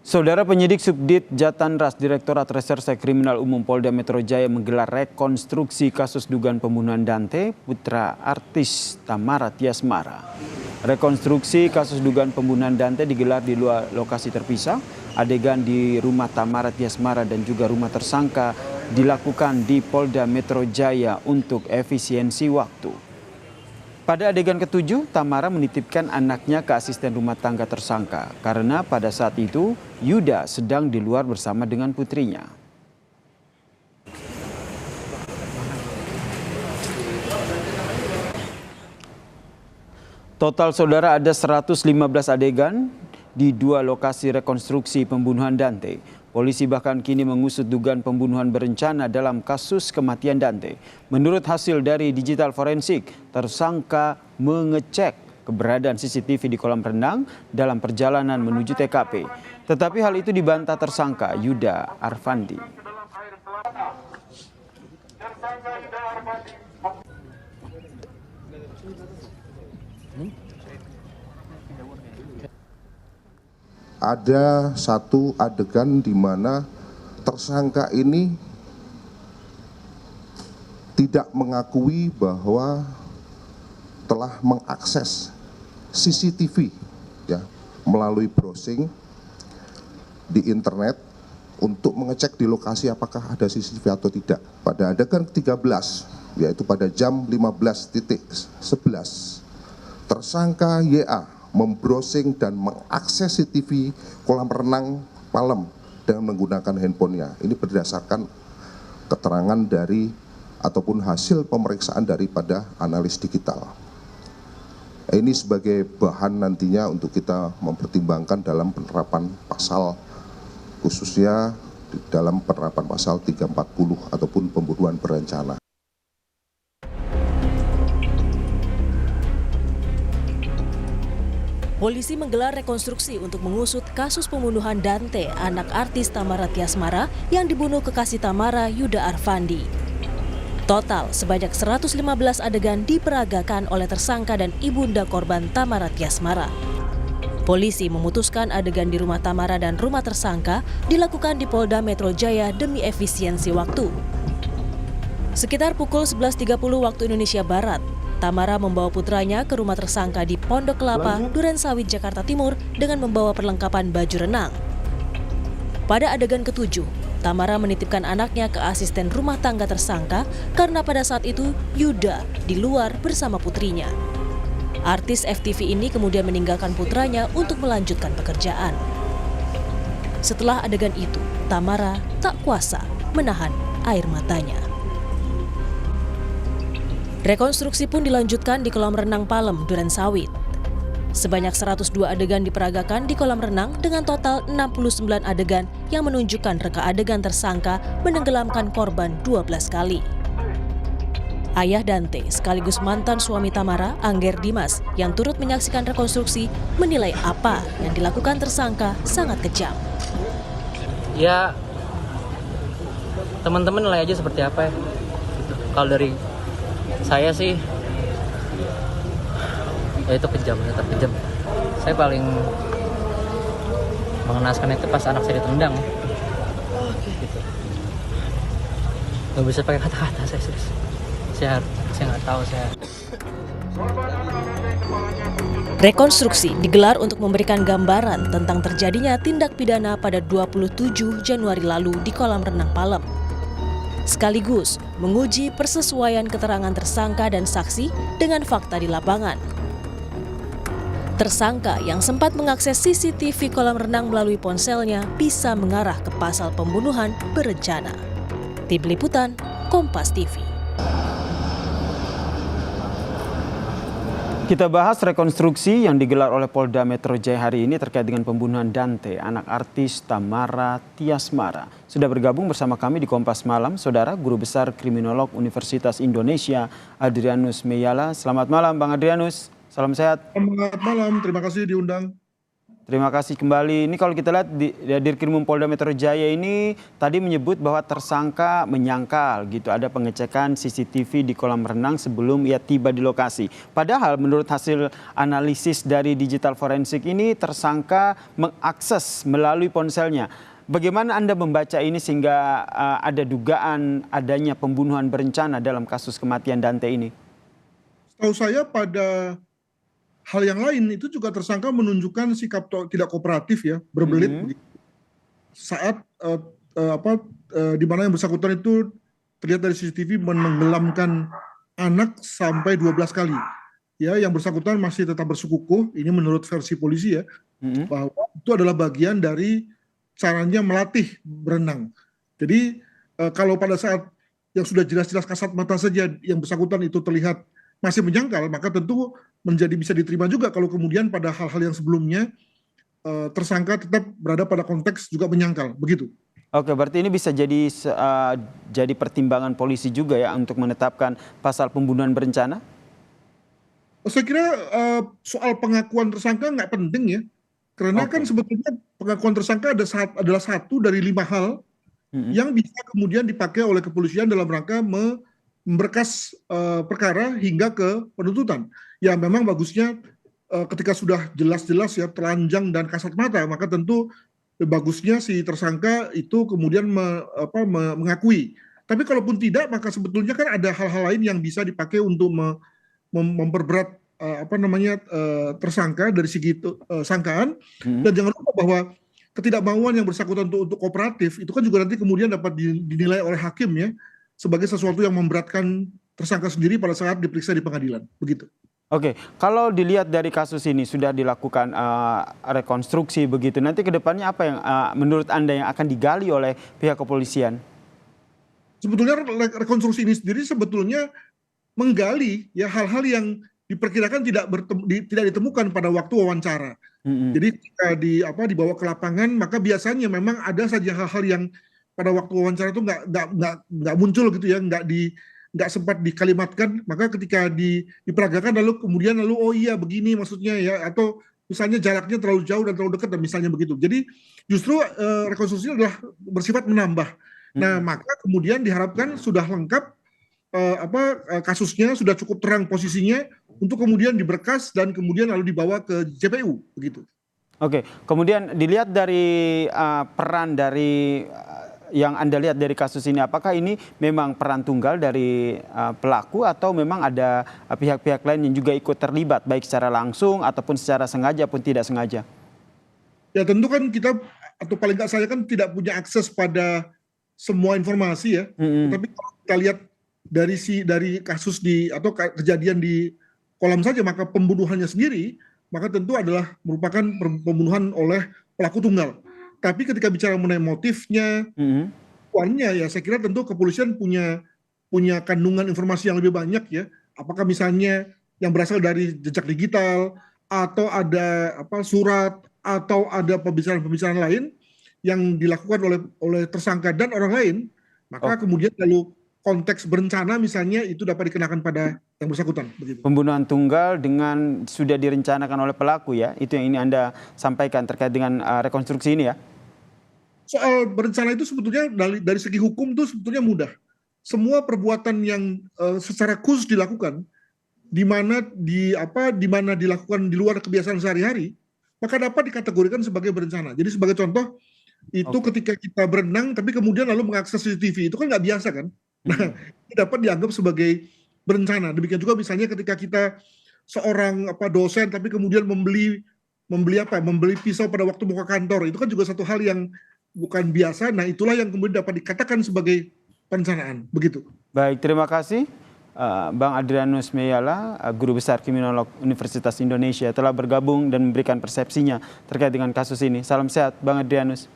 Saudara penyidik Subdit Jatanras Direktorat Reserse Kriminal Umum Polda Metro Jaya menggelar rekonstruksi kasus dugaan pembunuhan Dante, putra artis Tamara Tiasmara. Rekonstruksi kasus dugaan pembunuhan Dante digelar di luar lokasi terpisah. Adegan di rumah Tamara Tiasmara dan juga rumah tersangka dilakukan di Polda Metro Jaya untuk efisiensi waktu. Pada adegan ketujuh, Tamara menitipkan anaknya ke asisten rumah tangga tersangka karena pada saat itu Yuda sedang di luar bersama dengan putrinya. Total saudara ada 115 adegan di dua lokasi rekonstruksi pembunuhan Dante. Polisi bahkan kini mengusut dugaan pembunuhan berencana dalam kasus kematian Dante. Menurut hasil dari digital forensik, tersangka mengecek keberadaan CCTV di kolam renang dalam perjalanan menuju TKP. Tetapi hal itu dibantah tersangka Yuda Arfandi. Ada satu adegan di mana tersangka ini tidak mengakui bahwa telah mengakses CCTV ya, melalui browsing di internet untuk mengecek di lokasi apakah ada CCTV atau tidak. Pada adegan ke-13 yaitu pada jam 15.11 tersangka YA membrowsing dan mengakses CCTV kolam renang Palem dengan menggunakan handphonenya. Ini berdasarkan keterangan dari ataupun hasil pemeriksaan daripada analis digital. Ini sebagai bahan nantinya untuk kita mempertimbangkan dalam penerapan pasal, khususnya dalam penerapan pasal 340 ataupun pembunuhan berencana. Polisi menggelar rekonstruksi untuk mengusut kasus pembunuhan Dante, anak artis Tamara Tiasmara yang dibunuh kekasih Tamara, Yuda Arfandi. Total sebanyak 115 adegan diperagakan oleh tersangka dan ibunda korban Tamara Tiasmara. Polisi memutuskan adegan di rumah Tamara dan rumah tersangka dilakukan di Polda Metro Jaya demi efisiensi waktu. Sekitar pukul 11.30 waktu Indonesia Barat, Tamara membawa putranya ke rumah tersangka di Pondok Kelapa, Durensawit, Jakarta Timur dengan membawa perlengkapan baju renang. Pada adegan ketujuh, Tamara menitipkan anaknya ke asisten rumah tangga tersangka karena pada saat itu Yuda di luar bersama putrinya. Artis FTV ini kemudian meninggalkan putranya untuk melanjutkan pekerjaan. Setelah adegan itu, Tamara tak kuasa menahan air matanya. Rekonstruksi pun dilanjutkan di kolam renang Palem, Durensawit. Sebanyak 102 adegan diperagakan di kolam renang dengan total 69 adegan yang menunjukkan reka adegan tersangka menenggelamkan korban 12 kali. Ayah Dante sekaligus mantan suami Tamara, Angger Dimas, yang turut menyaksikan rekonstruksi, menilai apa yang dilakukan tersangka sangat kejam. Ya, teman-teman nilai aja seperti apa ya. Kalau dari saya sih, ya itu kejam, tetap kejam. Saya paling mengenaskan itu pas anak saya ditendang. Gitu. Gak bisa pakai kata-kata saya serius. Saya nggak tahu saya. Rekonstruksi digelar untuk memberikan gambaran tentang terjadinya tindak pidana pada 27 Januari lalu di kolam renang Palem. Sekaligus menguji persesuaian keterangan tersangka dan saksi dengan fakta di lapangan. Tersangka yang sempat mengakses CCTV kolam renang melalui ponselnya bisa mengarah ke pasal pembunuhan berencana. Tim Liputan, Kompas TV. Kita bahas rekonstruksi yang digelar oleh Polda Metro Jaya hari ini terkait dengan pembunuhan Dante, anak artis Tamara Tiasmara. Sudah bergabung bersama kami di Kompas Malam, Saudara Guru Besar Kriminolog Universitas Indonesia, Adrianus Meyala. Selamat malam Bang Adrianus, salam sehat. Selamat malam, terima kasih diundang. Terima kasih kembali. Ini kalau kita lihat di Dirkrimum Polda Metro Jaya ini tadi menyebut bahwa tersangka menyangkal gitu, ada pengecekan CCTV di kolam renang sebelum ia tiba di lokasi. Padahal menurut hasil analisis dari digital forensik ini tersangka mengakses melalui ponselnya. Bagaimana Anda membaca ini sehingga ada dugaan adanya pembunuhan berencana dalam kasus kematian Dante ini? Setahu saya pada hal yang lain itu juga tersangka menunjukkan sikap tidak kooperatif ya, berbelit begitu. Saat di mana yang bersangkutan itu terlihat dari CCTV menenggelamkan anak sampai 12 kali. Ya, yang bersangkutan masih tetap bersikukuh, ini menurut versi polisi ya, bahwa itu adalah bagian dari caranya melatih berenang. Jadi kalau pada saat yang sudah jelas-jelas kasat mata saja yang bersangkutan itu terlihat masih menyangkal, maka tentu menjadi bisa diterima juga kalau kemudian pada hal-hal yang sebelumnya tersangka tetap berada pada konteks juga menyangkal, begitu. Oke, berarti ini bisa jadi pertimbangan polisi juga ya untuk menetapkan pasal pembunuhan berencana? Saya kira soal pengakuan tersangka nggak penting ya, karena kan sebetulnya pengakuan tersangka adalah satu dari 5 hal yang bisa kemudian dipakai oleh kepolisian dalam rangka memberkas perkara hingga ke penuntutan. Ya memang bagusnya ketika sudah jelas-jelas ya telanjang dan kasat mata, maka tentu bagusnya si tersangka itu kemudian mengakui. Tapi kalaupun tidak, maka sebetulnya kan ada hal-hal lain yang bisa dipakai untuk memperberat tersangka dari segi sangkaan. Dan jangan lupa bahwa ketidakmauan yang bersangkutan untuk kooperatif itu kan juga nanti kemudian dapat dinilai oleh hakim ya sebagai sesuatu yang memberatkan tersangka sendiri pada saat diperiksa di pengadilan, begitu. Oke, kalau dilihat dari kasus ini sudah dilakukan rekonstruksi begitu, nanti ke depannya apa yang menurut Anda yang akan digali oleh pihak kepolisian? Sebetulnya rekonstruksi ini sendiri sebetulnya menggali ya hal-hal yang diperkirakan tidak ditemukan pada waktu wawancara. Jadi ketika dibawa ke lapangan, maka biasanya memang ada saja hal-hal yang pada waktu wawancara itu nggak muncul gitu ya, nggak sempat dikalimatkan, maka ketika diperagakan lalu oh iya begini maksudnya ya, atau misalnya jaraknya terlalu jauh dan terlalu dekat dan misalnya begitu. Jadi justru rekonstruksi adalah bersifat menambah. Nah maka kemudian diharapkan sudah lengkap kasusnya, sudah cukup terang posisinya untuk kemudian diberkas dan kemudian lalu dibawa ke JPU begitu. Oke, kemudian dilihat dari peran dari yang Anda lihat dari kasus ini, apakah ini memang peran tunggal dari pelaku atau memang ada pihak-pihak lain yang juga ikut terlibat baik secara langsung ataupun secara sengaja pun tidak sengaja? Ya tentu kan kita, atau paling nggak saya kan tidak punya akses pada semua informasi ya. Tapi kalau kita lihat dari kasus atau kejadian di kolam saja, maka pembunuhannya sendiri maka tentu adalah merupakan pembunuhan oleh pelaku tunggal. Tapi ketika bicara mengenai motifnya, warnanya ya saya kira tentu kepolisian punya kandungan informasi yang lebih banyak ya. Apakah misalnya yang berasal dari jejak digital atau ada surat atau ada pembicaraan lain yang dilakukan oleh tersangka dan orang lain, maka kemudian lalu konteks berencana misalnya itu dapat dikenakan pada yang bersangkutan. Begitu. Pembunuhan tunggal dengan sudah direncanakan oleh pelaku ya, itu yang ini Anda sampaikan terkait dengan rekonstruksi ini ya? Soal berencana itu sebetulnya dari segi hukum itu sebetulnya mudah. Semua perbuatan yang secara khusus dilakukan, di mana dilakukan di luar kebiasaan sehari-hari, maka dapat dikategorikan sebagai berencana. Jadi sebagai contoh, itu ketika kita berenang, tapi kemudian lalu mengakses CCTV, itu kan nggak biasa kan? Nah, ini dapat dianggap sebagai berencana. Demikian juga misalnya ketika kita seorang dosen, tapi kemudian membeli pisau pada waktu mau ke kantor, itu kan juga satu hal yang bukan biasa. Nah itulah yang kemudian dapat dikatakan sebagai perencanaan, begitu. Baik, terima kasih Bang Adrianus Meyala, Guru Besar Kriminolog Universitas Indonesia telah bergabung dan memberikan persepsinya terkait dengan kasus ini. Salam sehat Bang Adrianus.